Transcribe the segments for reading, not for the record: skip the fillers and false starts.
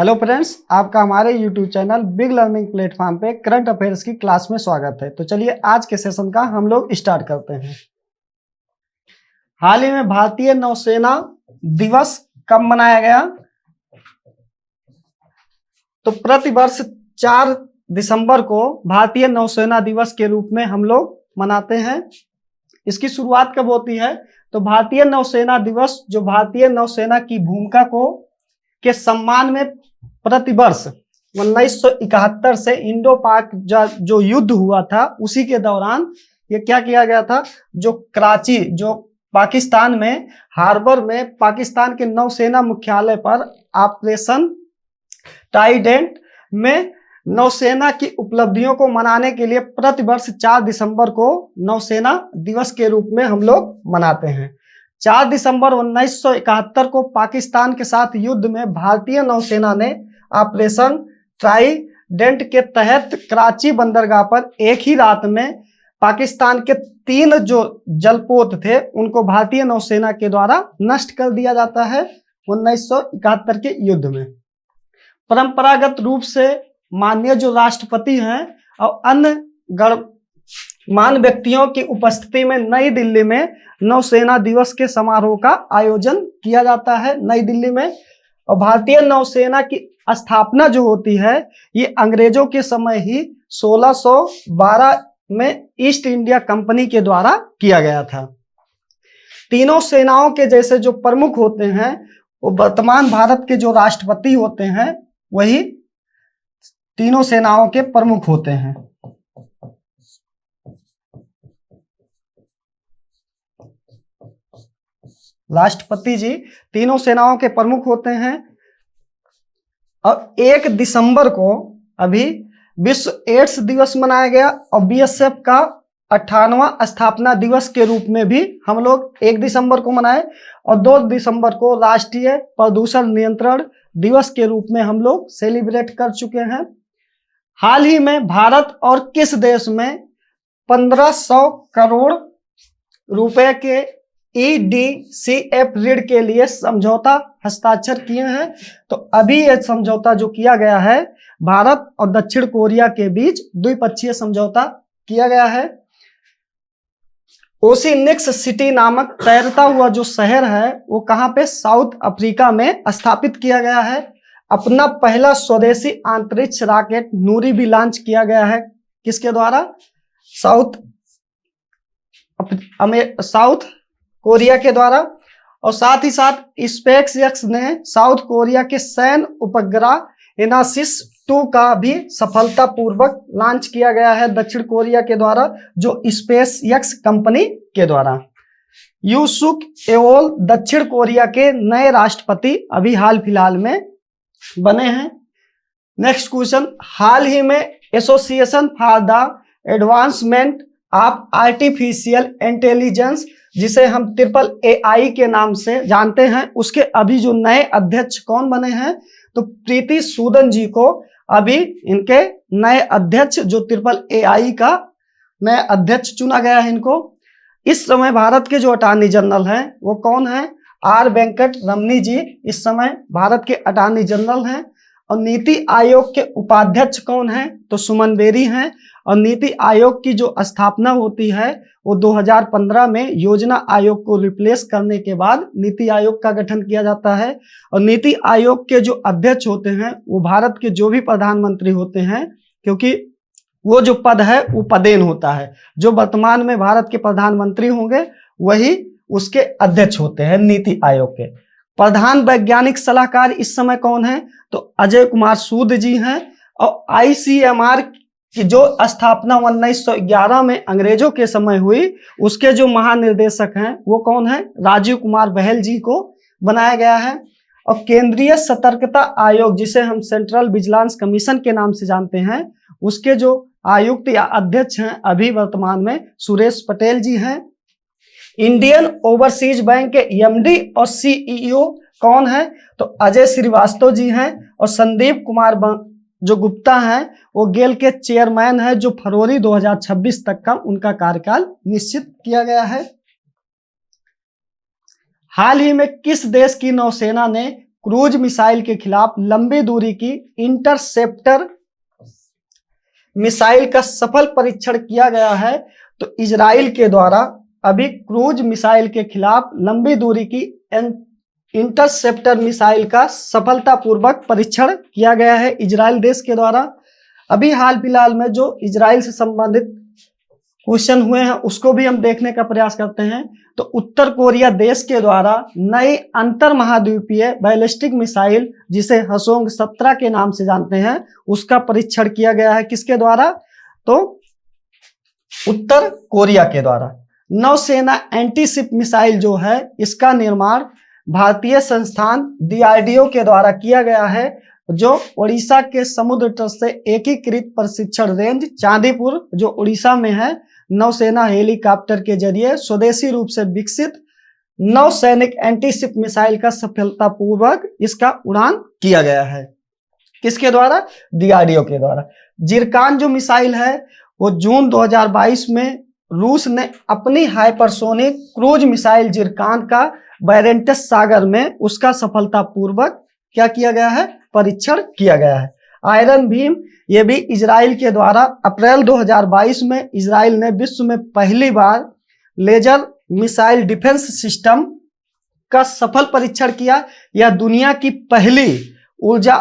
Hello friends, आपका हमारे YouTube channel big learning platform पे करंट अफेयर्स की क्लास में स्वागत है। तो चलिए आज के सेशन का हम लोग स्टार्ट करते हैं। हाल ही में भारतीय नौसेना दिवस कब मनाया गया? तो प्रतिवर्ष 4 दिसंबर को भारतीय नौसेना दिवस के रूप में हम लोग मनाते हैं। इसकी शुरुआत कब होती है? तो भारतीय नौसेना दिवस जो भारतीय नौसेना की भूमिका को के सम्मान में प्रतिवर्ष 1971 से इंडो पाक जो युद्ध हुआ था उसी के दौरान ये क्या किया गया था, जो कराची जो पाकिस्तान में हार्बर में पाकिस्तान के नौसेना मुख्यालय पर ऑपरेशन ट्राइडेंट में नौसेना की उपलब्धियों को मनाने के लिए प्रतिवर्ष 4 दिसंबर को नौसेना दिवस के रूप में हम लोग मनाते हैं। 4 दिसंबर 1971 को पाकिस्तान के साथ युद्ध में भारतीय नौसेना ने ऑपरेशन ट्राइडेंट के तहत कराची बंदरगाह पर एक ही रात में पाकिस्तान के 3 जो जलपोत थे उनको भारतीय नौसेना के द्वारा नष्ट कर दिया जाता है 1971 के युद्ध में। परंपरागत रूप से माननीय जो राष्ट्रपति हैं और अन्य गणमान्य व्यक्तियों की उपस्थिति में नई दिल्ली में नौसेना दिवस के समारोह का आयोजन किया जाता है नई दिल्ली में। और भारतीय नौसेना की स्थापना जो होती है ये अंग्रेजों के समय ही 1612 में ईस्ट इंडिया कंपनी के द्वारा किया गया था। तीनों सेनाओं के जैसे जो प्रमुख होते हैं वो वर्तमान भारत के जो राष्ट्रपति होते हैं वही तीनों सेनाओं के प्रमुख होते हैं। राष्ट्रपति जी तीनों सेनाओं के प्रमुख होते हैं। और 1 दिसंबर को अभी विश्व एड्स दिवस मनाया गया और बीएसएफ का 58वां स्थापना दिवस के रूप में भी हम लोग 1 दिसंबर को मनाए और 2 दिसंबर को राष्ट्रीय प्रदूषण नियंत्रण दिवस के रूप में हम लोग सेलिब्रेट कर चुके हैं। हाल ही में भारत और किस देश में 1500 करोड़ रुपए के EDCF ऋण के लिए समझौता हस्ताक्षर किए हैं? तो अभी यह समझौता जो किया गया है भारत और दक्षिण कोरिया के बीच द्विपक्षीय समझौता किया गया है। ओसिनिक्स सिटी नामक तैरता हुआ जो शहर है वो कहाँ पे? साउथ अफ्रीका में स्थापित किया गया है। अपना पहला स्वदेशी अंतरिक्ष रॉकेट नूरी भी लॉन्च किया गया है किसके द्वारा? साउथ कोरिया के द्वारा। और साथ ही साथ स्पेसएक्स ने साउथ कोरिया के सैन्य उपग्रह एनासिस 2 का भी सफलतापूर्वक लॉन्च किया गया है दक्षिण कोरिया के द्वारा जो स्पेसएक्स कंपनी के द्वारा। यू सुक एओल दक्षिण कोरिया के नए राष्ट्रपति अभी हाल फिलहाल में बने हैं। नेक्स्ट क्वेश्चन, हाल ही में association for the advancement of artificial intelligence जिसे हम AAAI के नाम से जानते हैं उसके अभी जो नए अध्यक्ष कौन बने हैं? तो प्रीति सूदन जी को अभी इनके नए अध्यक्ष जो AAAI का नया अध्यक्ष चुना गया है इनको। इस समय भारत के जो अटॉर्नी जनरल हैं वो कौन है? R वेंकट रमनी जी इस समय भारत के अटॉर्नी जनरल हैं। और नीति आयोग के उपाध्यक्ष कौन है? तो सुमन बेरी हैं। और नीति आयोग की जो स्थापना होती है वो 2015 में योजना आयोग को रिप्लेस करने के बाद नीति आयोग का गठन किया जाता है। और नीति आयोग के जो अध्यक्ष होते हैं वो भारत के जो भी प्रधानमंत्री होते हैं, क्योंकि वो जो पद है वो पदेन होता है, जो वर्तमान में भारत के प्रधानमंत्री होंगे वही उसके अध्यक्ष होते हैं नीति आयोग के। प्रधान वैज्ञानिक सलाहकार इस समय कौन है? तो अजय कुमार सूद जी हैं। और ICMR की जो स्थापना 1911 में अंग्रेजों के समय हुई उसके जो महानिर्देशक हैं वो कौन है? राजीव कुमार बहल जी को बनाया गया है। और केंद्रीय सतर्कता आयोग जिसे हम सेंट्रल विजिलेंस कमीशन के नाम से जानते हैं उसके जो आयुक्त या अध्यक्ष हैं अभी वर्तमान में सुरेश पटेल जी हैं। इंडियन ओवरसीज बैंक के MD और CEO कौन है? तो अजय श्रीवास्तव जी हैं। और संदीप कुमार जो गुप्ता हैं वो गेल के चेयरमैन हैं जो फरवरी 2026 तक का उनका कार्यकाल निश्चित किया गया है। हाल ही में किस देश की नौसेना ने क्रूज मिसाइल के खिलाफ लंबी दूरी की इंटरसेप्टर मिसाइल का सफल परीक्षण किया गया है? तो इजराइल के द्वारा अभी क्रूज मिसाइल के खिलाफ लंबी दूरी की इंटरसेप्टर मिसाइल का सफलतापूर्वक परीक्षण किया गया है इजराइल देश के द्वारा। अभी हाल फिलहाल में जो इजराइल से संबंधित क्वेश्चन हुए हैं उसको भी हम देखने का प्रयास करते हैं। तो उत्तर कोरिया देश के द्वारा नई अंतर महाद्वीपीय बैलिस्टिक मिसाइल जिसे हसोंग 17 के नाम से जानते हैं उसका परीक्षण किया गया है। किसके द्वारा? तो उत्तर कोरिया के द्वारा। नौसेना एंटीशिप मिसाइल जो है इसका निर्माण भारतीय संस्थान DRDO के द्वारा किया गया है, जो उड़ीसा के समुद्र तट से एकीकृत प्रशिक्षण रेंज चांदीपुर जो उड़ीसा में है, नौसेना हेलीकॉप्टर के जरिए स्वदेशी रूप से विकसित नौसैनिक एंटीशिप मिसाइल का सफलतापूर्वक इसका उड़ान किया गया है। किसके द्वारा? DRDO के द्वारा। जिरकान जो मिसाइल है वो जून 2022 में रूस ने अपनी हाइपरसोनिक क्रूज मिसाइल जिरकान का बैरेंटस सागर में उसका सफलतापूर्वक क्या किया गया है? परीक्षण किया गया है। आयरन भीम ये भी इजराइल के द्वारा अप्रैल 2022 में इजराइल ने विश्व में पहली बार लेजर मिसाइल डिफेंस सिस्टम का सफल परीक्षण किया। यह दुनिया की पहली ऊर्जा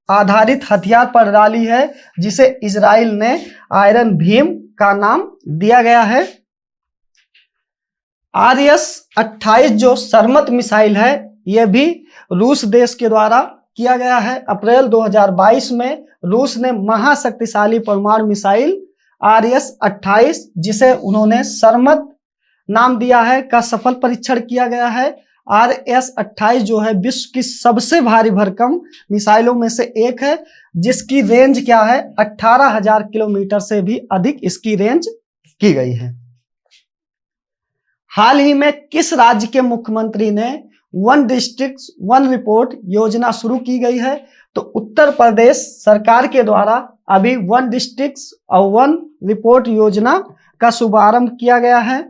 आधारित हथियार प्रणाली है जिसे इजराइल ने आयरन भीम का नाम दिया गया है। RS-28 जो सरमत मिसाइल है यह भी रूस देश के द्वारा किया गया है। अप्रैल 2022 में रूस ने महाशक्तिशाली परमाणु मिसाइल RS-28 जिसे उन्होंने सरमत नाम दिया है का सफल परीक्षण किया गया है। RS-28 जो है विश्व की सबसे भारी भरकम मिसाइलों में से एक है जिसकी रेंज क्या है? 18,000 किलोमीटर से भी अधिक इसकी रेंज की गई है। हाल ही में किस राज्य के मुख्यमंत्री ने वन डिस्ट्रिक्ट वन रिपोर्ट योजना शुरू की गई है? तो उत्तर प्रदेश सरकार के द्वारा अभी वन डिस्ट्रिक्ट और वन रिपोर्ट योजना का शुभारंभ किया गया है।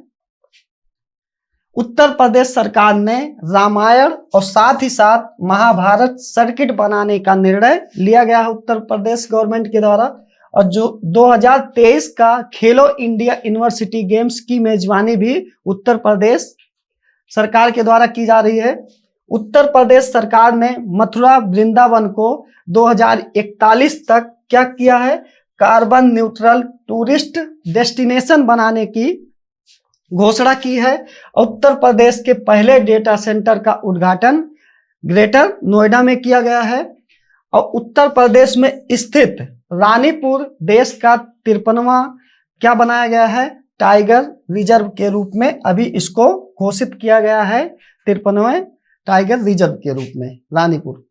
उत्तर प्रदेश सरकार ने रामायण और साथ ही साथ महाभारत सर्किट बनाने का निर्णय लिया गया है उत्तर प्रदेश गवर्नमेंट के द्वारा। और जो 2023 का खेलो इंडिया यूनिवर्सिटी गेम्स की मेजबानी भी उत्तर प्रदेश सरकार के द्वारा की जा रही है। उत्तर प्रदेश सरकार ने मथुरा वृंदावन को 2041 तक क्या किया है? कार्बन न्यूट्रल टूरिस्ट डेस्टिनेशन बनाने की घोषणा की है। उत्तर प्रदेश के पहले डेटा सेंटर का उद्घाटन ग्रेटर नोएडा में किया गया है। और उत्तर प्रदेश में स्थित रानीपुर देश का 53वां क्या बनाया गया है? टाइगर रिजर्व के रूप में अभी इसको घोषित किया गया है। 53वें टाइगर रिजर्व के रूप में रानीपुर।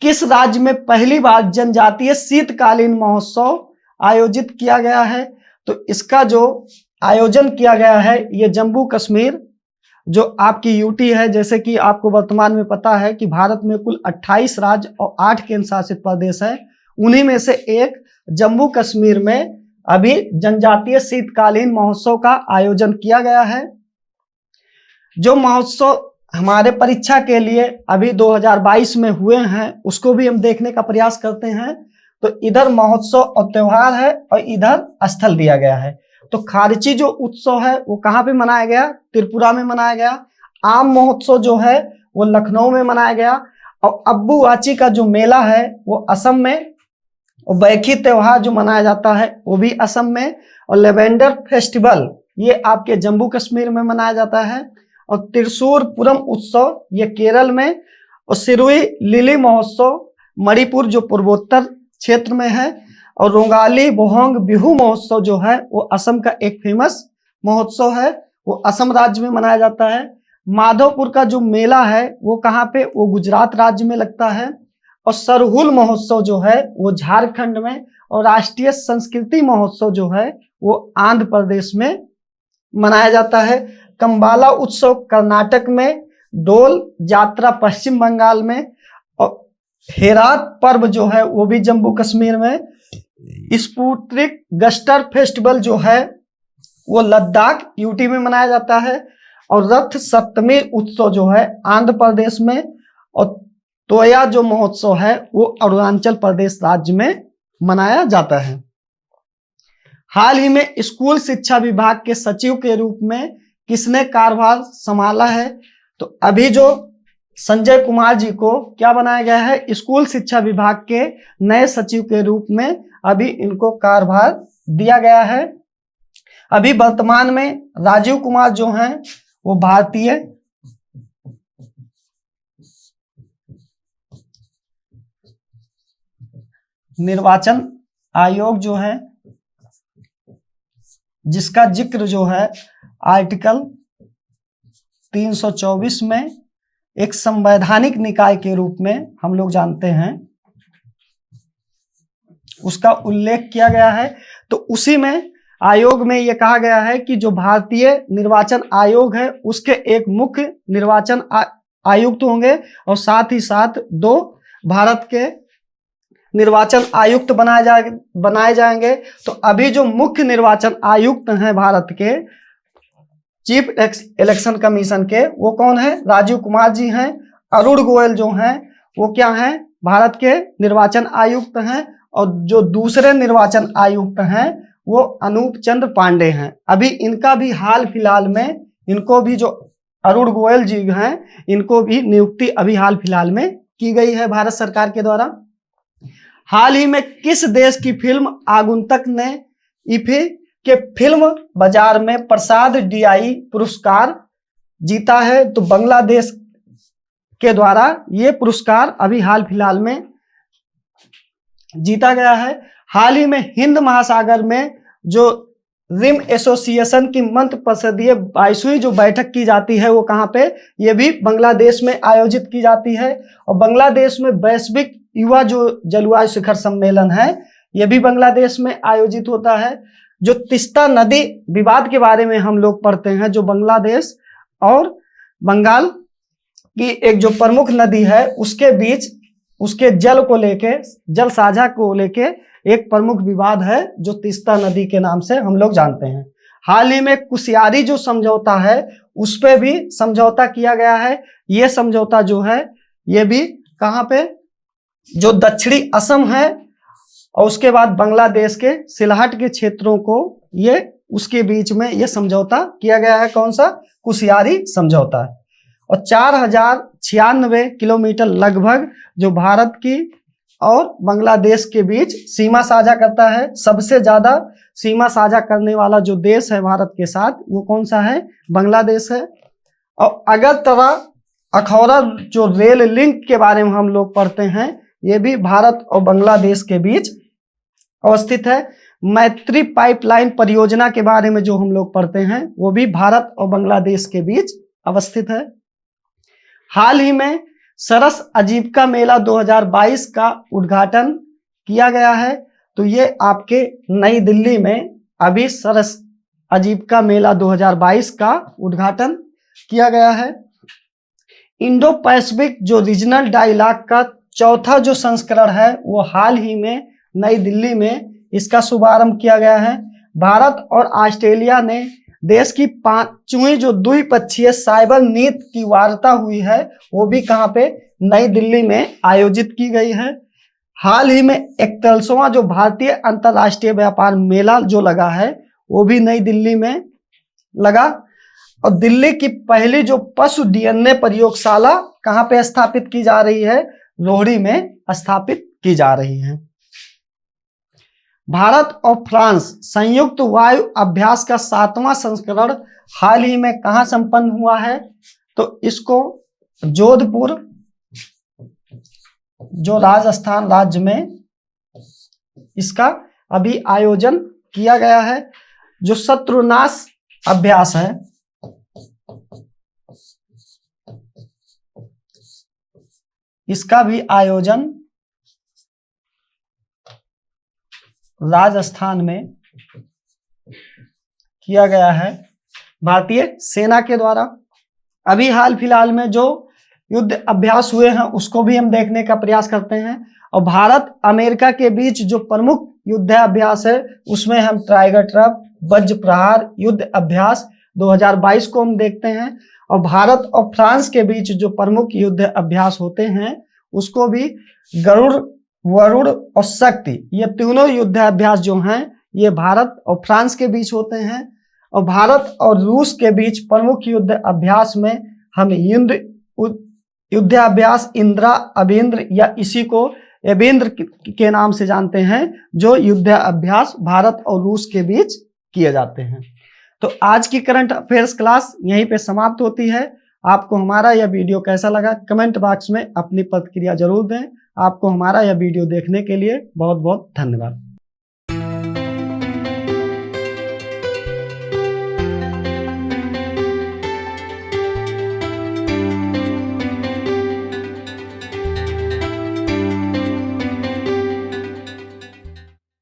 किस राज्य में पहली बार जनजातीय शीतकालीन महोत्सव आयोजित किया गया है? तो इसका जो आयोजन किया गया है ये जम्मू कश्मीर जो आपकी यूटी है। जैसे कि आपको वर्तमान में पता है कि भारत में कुल 28 राज्य और 8 केंद्र शासित प्रदेश है, उन्हीं में से एक जम्मू कश्मीर में अभी जनजातीय शीतकालीन महोत्सव का आयोजन किया गया है। जो महोत्सव हमारे परीक्षा के लिए अभी 2022 में हुए हैं उसको भी हम देखने का प्रयास करते हैं। तो इधर महोत्सव और त्योहार है और इधर स्थल दिया गया है। तो खारची जो उत्सव है वो कहाँ पे मनाया गया? त्रिपुरा में मनाया गया। आम महोत्सव जो है वो लखनऊ में मनाया गया। और अब्बू आची का जो मेला है वो असम में। और बैखी त्योहार जो मनाया जाता है वो भी असम में। और लेवेंडर फेस्टिवल ये आपके जम्मू कश्मीर में मनाया जाता है। और त्रिशूर पुरम उत्सव ये केरल में। और सिरुई लिली महोत्सव मणिपुर जो पूर्वोत्तर क्षेत्र में है। और रोंगाली बोहोंग बिहू महोत्सव जो है वो असम का एक फेमस महोत्सव है, वो असम राज्य में मनाया जाता है। माधवपुर का जो मेला है वो कहाँ पे? वो गुजरात राज्य में लगता है। और सरहुल महोत्सव जो है वो झारखंड में। और राष्ट्रीय संस्कृति महोत्सव जो है वो आंध्र प्रदेश में मनाया जाता है। कंबाला उत्सव कर्नाटक में, डोल यात्रा पश्चिम बंगाल में। और हेरात पर्व जो है वो भी जम्मू कश्मीर में। स्पुत्रिक गस्टर फेस्टिवल जो है वो लद्दाख यूटी में मनाया जाता है। और रथ सप्तमी उत्सव जो है आंध्र प्रदेश में। और तोया जो महोत्सव है वो अरुणाचल प्रदेश राज्य में मनाया जाता है। हाल ही में स्कूल शिक्षा विभाग के सचिव के रूप में किसने कार्यभार संभाला है? तो अभी जो संजय कुमार जी को क्या बनाया गया है? स्कूल शिक्षा विभाग के नए सचिव के रूप में अभी इनको कार्यभार दिया गया है। अभी वर्तमान में राजीव कुमार जो हैं वो भारतीय निर्वाचन आयोग जो है, जिसका जिक्र जो है आर्टिकल 324 में एक संवैधानिक निकाय के रूप में हम लोग जानते हैं, उसका उल्लेख किया गया है। तो उसी में आयोग में यह कहा गया है कि जो भारतीय निर्वाचन आयोग है उसके एक मुख्य निर्वाचन आयुक्त होंगे और साथ ही साथ 2 भारत के निर्वाचन आयुक्त बनाए जाएंगे। तो अभी जो मुख्य निर्वाचन आयुक्त हैं भारत के चीफ इलेक्शन कमीशन के, वो कौन है? राजीव कुमार जी हैं। अरुण गोयल जो हैं वो क्या हैं? भारत के निर्वाचन आयुक्त हैं। और जो दूसरे निर्वाचन आयुक्त हैं वो अनूप चंद्र पांडे हैं। अभी इनका भी हाल फिलहाल में, इनको भी जो अरुण गोयल जी हैं इनको भी नियुक्ति अभी हाल फिलहाल में की गई है भारत सरकार के द्वारा। हाल ही में किस देश की फिल्म आगंतुक ने इफ्फी के फिल्म बाजार में प्रसाद DI पुरस्कार जीता है? तो बांग्लादेश के द्वारा ये पुरस्कार अभी हाल फिलहाल में जीता गया है। हाल ही में हिंद महासागर में जो रिम एसोसिएशन की मंत्रिपरिषदीय 22वीं जो बैठक की जाती है वो कहाँ पे? ये भी बांग्लादेश में आयोजित की जाती है। और बांग्लादेश में वैश्विक युवा जो जलवायु शिखर सम्मेलन है ये भी बांग्लादेश में आयोजित होता है। जो तीस्ता नदी विवाद के बारे में हम लोग पढ़ते हैं, जो बांग्लादेश और बंगाल की एक जो प्रमुख नदी है उसके बीच उसके जल को लेके, जल साझा को लेके एक प्रमुख विवाद है जो तीस्ता नदी के नाम से हम लोग जानते हैं। हाल ही में कुशियारी जो समझौता है उस पे भी समझौता किया गया है। ये समझौता जो है ये भी कहाँ पे? जो दक्षिणी असम है और उसके बाद बांग्लादेश के सिलहट के क्षेत्रों को ये उसके बीच में ये समझौता किया गया है। कौन सा? कुशियारी समझौता। और 4096 किलोमीटर लगभग जो भारत की और बांग्लादेश के बीच सीमा साझा करता है। सबसे ज्यादा सीमा साझा करने वाला जो देश है भारत के साथ वो कौन सा है? बांग्लादेश है। और अगरतला अखौरा जो रेल लिंक के बारे में हम लोग पढ़ते हैं ये भी भारत और बांग्लादेश के बीच अवस्थित है। मैत्री पाइपलाइन परियोजना के बारे में जो हम लोग पढ़ते हैं वो भी भारत और बांग्लादेश के बीच अवस्थित है। हाल ही में सरस आजीविका मेला 2022 का उद्घाटन किया गया है। तो ये आपके नई दिल्ली में अभी सरस आजीविका मेला 2022 का उद्घाटन किया गया है। इंडो पैसिफिक जो रीजनल डायलॉग का 4था जो संस्करण है वो हाल ही में नई दिल्ली में इसका शुभारंभ किया गया है। भारत और ऑस्ट्रेलिया ने देश की 5वीं जो द्विपक्षीय साइबर नीति की वार्ता हुई है वो भी कहाँ पे? नई दिल्ली में आयोजित की गई है। हाल ही में 41वां जो भारतीय अंतर्राष्ट्रीय व्यापार मेला जो लगा है वो भी नई दिल्ली में लगा। और दिल्ली की पहली जो पशु DNA प्रयोगशाला कहाँ पे स्थापित की जा रही है? रोहड़ी में स्थापित की जा रही है। भारत और फ्रांस संयुक्त वायु अभ्यास का 7वां संस्करण हाल ही में कहाँ संपन्न हुआ है? तो इसको जोधपुर जो राजस्थान राज्य में इसका अभी आयोजन किया गया है। जो शत्रुनाश अभ्यास है इसका भी आयोजन राजस्थान में किया गया है भारतीय सेना के द्वारा। अभी हाल फिलहाल में जो युद्ध अभ्यास हुए हैं उसको भी हम देखने का प्रयास करते हैं। और भारत अमेरिका के बीच जो प्रमुख युद्ध अभ्यास है उसमें हम टाइगर ट्रफ वज्र प्रहार युद्ध अभ्यास 2022 को हम देखते हैं। और भारत और फ्रांस के बीच जो प्रमुख युद्ध अभ्यास होते हैं उसको भी गरुड़, वरुण और शक्ति, ये तीनों युद्ध अभ्यास जो हैं ये भारत और फ्रांस के बीच होते हैं। और भारत और रूस के बीच प्रमुख युद्ध अभ्यास में हम युद्धाभ्यास इंदिरा अभिंद्र या इसी को एबेंद्र के नाम से जानते हैं, जो युद्ध अभ्यास भारत और रूस के बीच किए जाते हैं। तो आज की करंट अफेयर्स क्लास यहीं पे समाप्त होती है। आपको हमारा यह वीडियो कैसा लगा कमेंट बॉक्स में अपनी प्रतिक्रिया जरूर दें। आपको हमारा यह वीडियो देखने के लिए बहुत बहुत धन्यवाद।